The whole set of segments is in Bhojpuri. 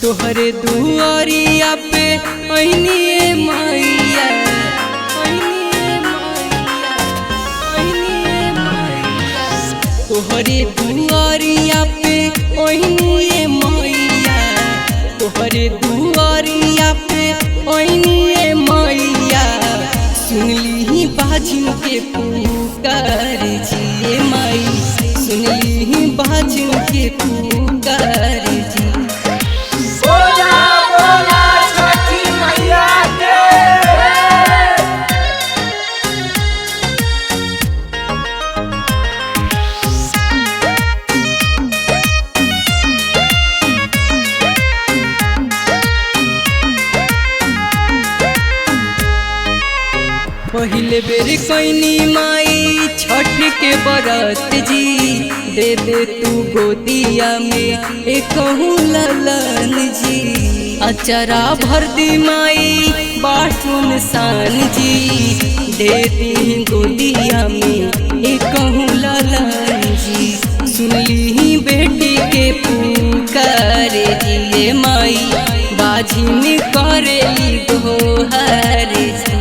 तोहरे दुआरिया पे ऐनिए मैया तोहरे दुआरिया पे ऐनिए मैया तोहरे दुआरिया पे ऐनिए मैया सुनली बाजिन के पुकार जिए माई सुनली बाजिन के पुकार जी। पहले बेर कैनी माई छठ के बरत जी दे दे तू गोदिया में एक ललन जी अचरा भर दी माई बाटुन सान जी दे दी गोदिया में एक ललन जी सुनली बेटी के पुकार जिए माई बाजी में करेली दोहर जी।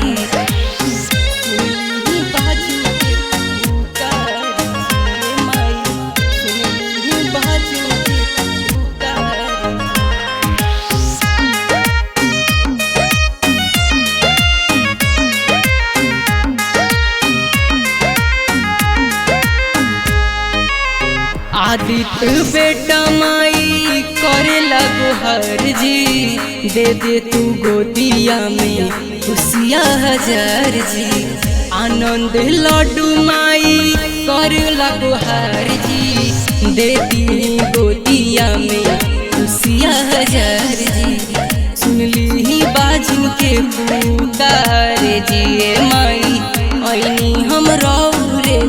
आदित्य बेटा माई करे लगो हर जी दे दे तू गोदिया में खुशियाँ हजार जी आनंद लड्डू माई करे लगो हर जी दे दी गोदिया में खुशियाँ हजार जी सुनली बाजिन के पुकार जिए माई ऐनी हम रे